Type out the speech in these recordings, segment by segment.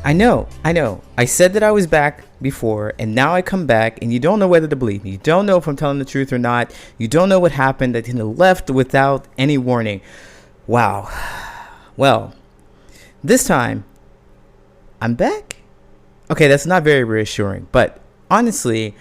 I know. I said that I was back before, and now I come back, and you don't know whether to believe me. You don't know if I'm telling the truth or not. You don't know what happened. I left without any warning. Wow. Well, this time, I'm back? Okay, that's not very reassuring, but honestly,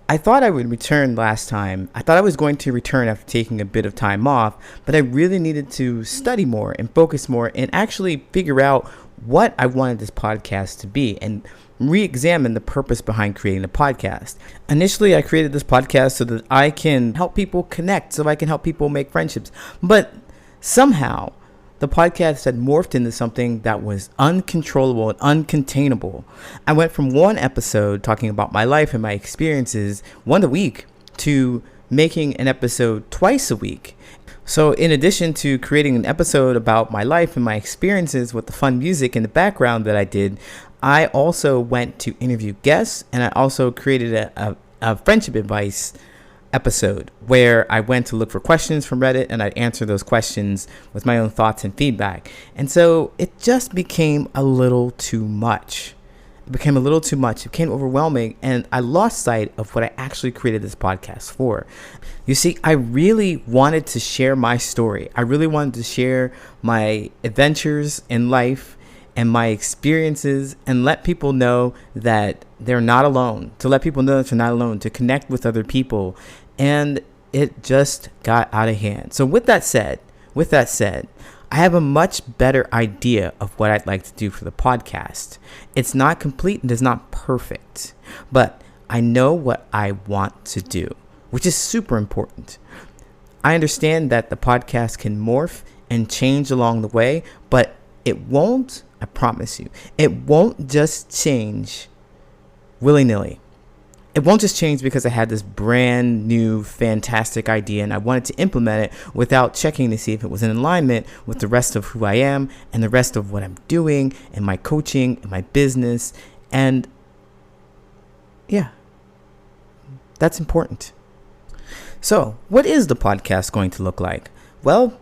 I thought I would return last time. I thought I was going to return after taking a bit of time off, but I really needed to study more and focus more and actually figure out what I wanted this podcast to be and re-examine the purpose behind creating the podcast. Initially, I created this podcast so that I can help people connect, so I can help people make friendships. But somehow, the podcast had morphed into something that was uncontrollable and uncontainable. I went from one episode talking about my life and my experiences one a week to making an episode twice a week. So in addition to creating an episode about my life and my experiences with the fun music in the background that I did, I also went to interview guests, and I also created a friendship advice episode where I went to look for questions from Reddit, and I'd answer those questions with my own thoughts and feedback. And so it just became a little too much. It became overwhelming, and I lost sight of what I actually created this podcast for. You see, I really wanted to share my story. I really wanted to share my adventures in life and my experiences, and let people know that they're not alone, to connect with other people. And it just got out of hand. So with that said, I have a much better idea of what I'd like to do for the podcast. It's not complete and it's not perfect, but I know what I want to do, which is super important. I understand that the podcast can morph and change along the way, but it won't, I promise you, it won't just change willy-nilly. It won't just change because I had this brand new fantastic idea and I wanted to implement it without checking to see if it was in alignment with the rest of who I am and the rest of what I'm doing and my coaching and my business. And yeah, that's important. So what is the podcast going to look like? Well,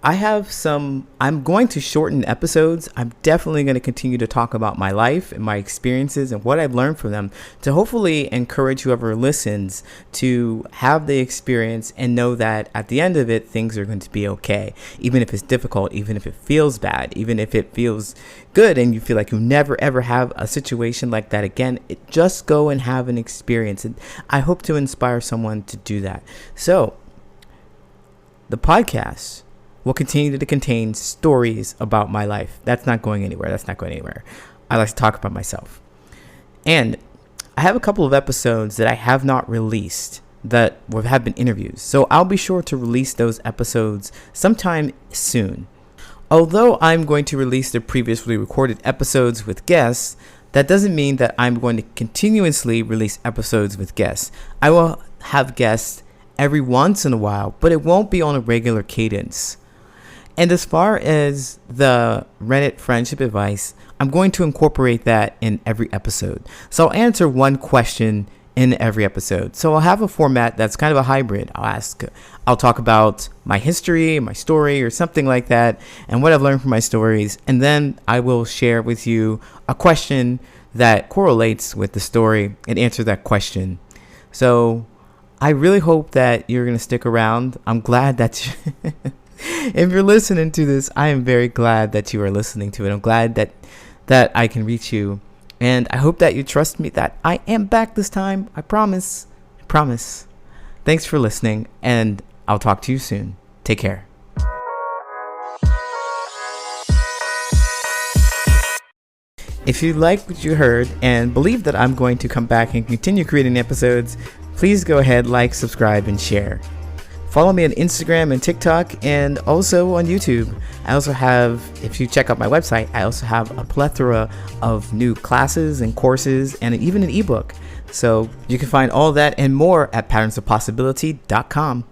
I'm going to shorten episodes. I'm definitely going to continue to talk about my life and my experiences and what I've learned from them to hopefully encourage whoever listens to have the experience and know that at the end of it, things are going to be okay. Even if it's difficult, even if it feels bad, even if it feels good and you feel like you never ever have a situation like that again, just go and have an experience. And I hope to inspire someone to do that. So the podcast will continue to contain stories about my life. That's not going anywhere. I like to talk about myself. And I have a couple of episodes that I have not released that have been interviews. So I'll be sure to release those episodes sometime soon. Although I'm going to release the previously recorded episodes with guests, that doesn't mean that I'm going to continuously release episodes with guests. I will have guests every once in a while, but it won't be on a regular cadence. And as far as the Reddit friendship advice, I'm going to incorporate that in every episode. So I'll answer one question in every episode. So I'll have a format that's kind of a hybrid. I'll talk about my history, my story, or something like that, and what I've learned from my stories. And then I will share with you a question that correlates with the story and answer that question. So I really hope that you're going to stick around. I'm glad that if you're listening to this, I am very glad that you are listening to it. I'm glad that I can reach you. And I hope that you trust me that I am back this time. I promise. Thanks for listening, and I'll talk to you soon. Take care. If you like what you heard and believe that I'm going to come back and continue creating episodes, please go ahead, like, subscribe, and share. Follow me on Instagram and TikTok, and also on YouTube. I also have, if you check out my website, I also have a plethora of new classes and courses and even an ebook. So you can find all that and more at patternsofpossibility.com.